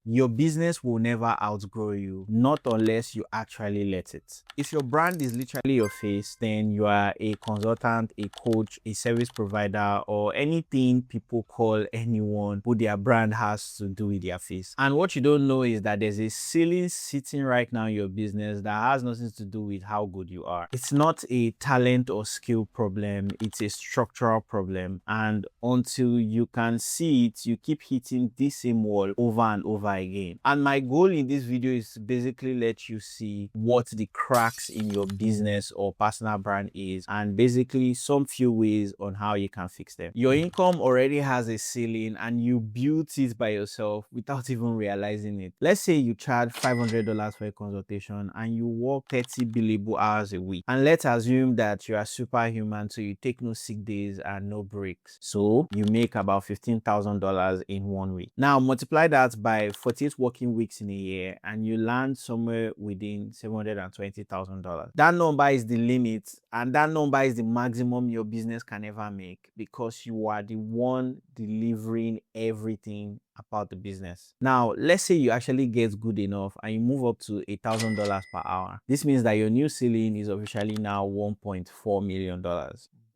Your business will never outgrow you, not unless you actually let it. If your brand is literally your face, then you are a consultant, a coach, a service provider, or anything people call anyone who their brand has to do with their face. And what you don't know is that there's a ceiling sitting right now in your business that has nothing to do with how good you are. It's not a talent or skill problem, it's a structural problem. And until you can see it, you keep hitting this same wall over and over again. And my goal in this video is to basically let you see what the cracks in your business or personal brand is, and basically some few ways on how you can fix them. Your income already has a ceiling and you built it by yourself without even realizing it. Let's say you charge $500 for a consultation and you work 30 billable hours a week. And let's assume that you are superhuman, so you take no sick days and no breaks. So you make about $15,000 in 1 week. Now multiply that by 48 working weeks in a year and you land somewhere within $720,000. That number is the limit, and that number is the maximum your business can ever make, because you are the one delivering everything about the business. Now, let's say you actually get good enough and you move up to $1,000 per hour. This means that your new ceiling is officially now $1.4 million.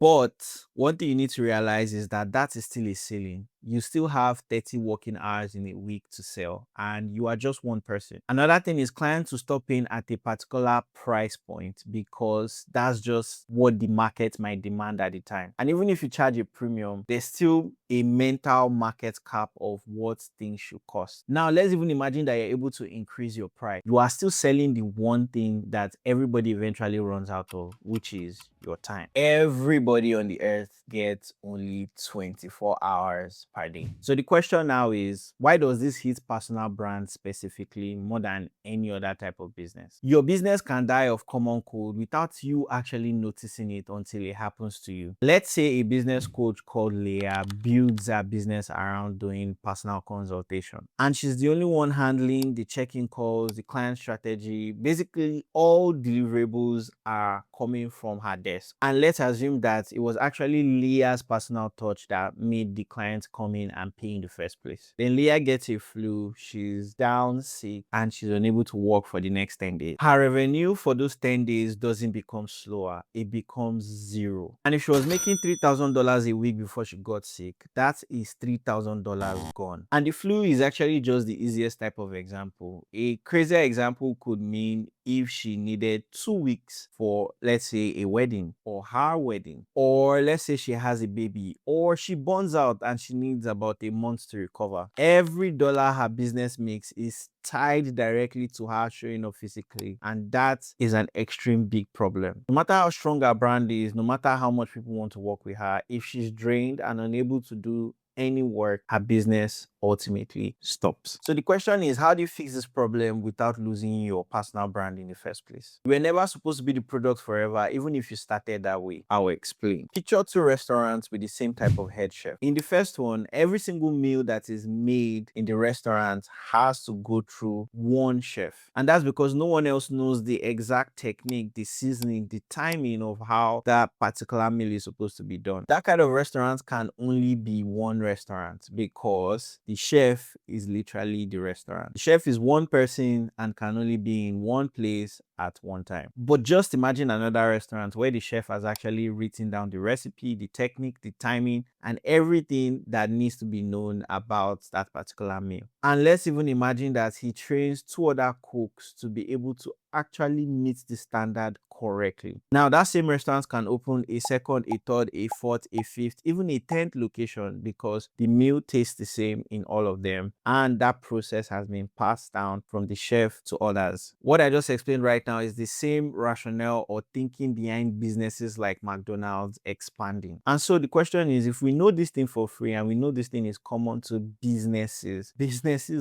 But one thing you need to realize is that that is still a ceiling. You still have 30 working hours in a week to sell, and you are just one person. Another thing is clients will stop paying at a particular price point because that's just what the market might demand at the time. And even if you charge a premium, there's still a mental market cap of what things should cost. Now, let's even imagine that you're able to increase your price. You are still selling the one thing that everybody eventually runs out of, which is your time. Everybody on the earth gets only 24 hours per day. So the question now is, why does this hit personal brand specifically more than any other type of business? Your business can die of common cold without you actually noticing it until it happens to you. Let's say a business coach called Leah builds her business around doing personal consultation, and she's the only one handling the check-in calls, the client strategy. Basically, all deliverables are coming from her desk. And let's assume that it was actually Leah's personal touch that made the client come in and pay in the first place. Then Leah gets a flu, she's down sick, and she's unable to work for the next 10 days. Her revenue for those 10 days doesn't become slower, it becomes zero. And if she was making $3,000 a week before she got sick, that is $3,000 gone. And the flu is actually just the easiest type of example. A crazier example could mean if she needed 2 weeks for, let's say, a wedding or her wedding, or let's say she has a baby, or she burns out and she needs about a month to recover. Every dollar her business makes is tied directly to her showing up physically, and that is an extreme big problem. No matter how strong her brand is, no matter how much people want to work with her, if she's drained and unable to do any work, her business ultimately stops. So the question is, how do you fix this problem without losing your personal brand in the first place? You were never supposed to be the product forever, even if you started that way. I'll explain. Picture two restaurants with the same type of head chef. In the first one, every single meal that is made in the restaurant has to go through one chef. And that's because no one else knows the exact technique, the seasoning, the timing of how that particular meal is supposed to be done. That kind of restaurant can only be one restaurant because the chef is literally the restaurant. The chef is one person and can only be in one place at one time. But just imagine another restaurant where the chef has actually written down the recipe, the technique, the timing, and everything that needs to be known about that particular meal. And let's even imagine that he trains 2 other cooks to be able to actually meet the standard correctly. Now, that same restaurant can open a second, a third, a fourth, a fifth, even a 10th location, because the meal tastes the same in all of them, and that process has been passed down from the chef to others. What I just explained right now is the same rationale or thinking behind businesses like McDonald's expanding. And so the question is, if we know this thing for free and we know this thing is common to businesses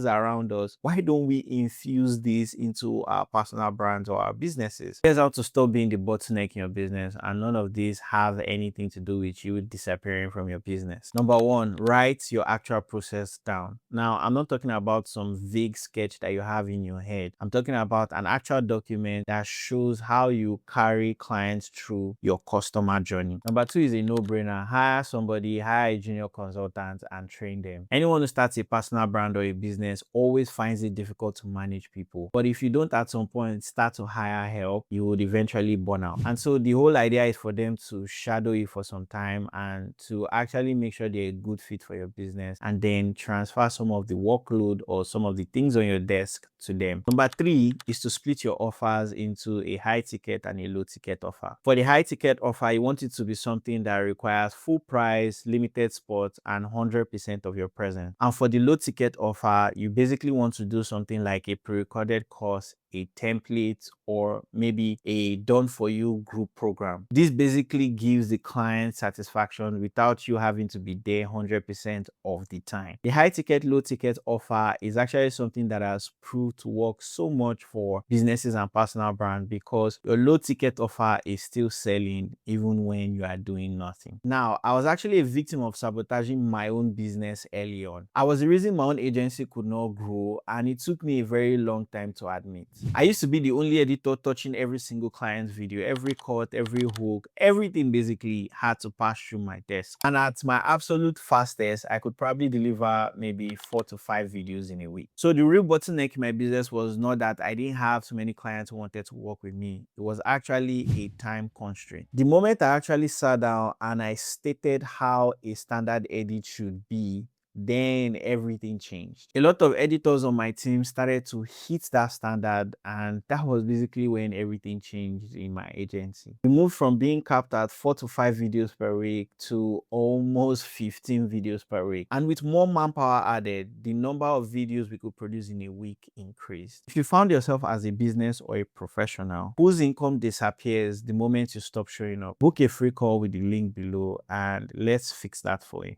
around us, why don't we infuse this into our personal brands or our businesses? Here's how to stop being the bottleneck in your business, and none of these have anything to do with you disappearing from your business. Number one, write your actual process down. Now, I'm not talking about some vague sketch that you have in your head. I'm talking about an actual document document that shows how you carry clients through your customer journey. Number two is a no-brainer. Hire somebody, hire a junior consultant and train them. Anyone who starts a personal brand or a business always finds it difficult to manage people. But if you don't at some point start to hire help, you would eventually burn out. And so the whole idea is for them to shadow you for some time and to actually make sure they're a good fit for your business, and then transfer some of the workload or some of the things on your desk to them. Number three is to split your offers into a high ticket and a low ticket offer. For the high ticket offer, you want it to be something that requires full price, limited spots, and 100% of your presence. And for the low ticket offer, you basically want to do something like a pre-recorded course, a template, or maybe a done for you group program. This basically gives the client satisfaction without you having to be there 100% of the time. The high ticket, low ticket offer is actually something that has proved to work so much for businesses and personal brand, because your low ticket offer is still selling even when you are doing nothing. Now, I was actually a victim of sabotaging my own business early on. I was the reason my own agency could not grow, and it took me a very long time to admit. I used to be the only editor touching every single client's video, every cut, every hook, everything basically had to pass through my desk. And at my absolute fastest, I could probably deliver maybe 4 to 5 videos in a week. So the real bottleneck in my business was not that I didn't have too many clients who wanted to work with me. It was actually a time constraint. The moment I actually sat down and I stated how a standard edit should be, then everything changed. A lot of editors on my team started to hit that standard, and that was basically when everything changed in my agency. We moved from being capped at 4 to 5 videos per week to almost 15 videos per week. And with more manpower added, the number of videos we could produce in a week increased. If you found yourself as a business or a professional whose income disappears the moment you stop showing up, book a free call with the link below and let's fix that for you.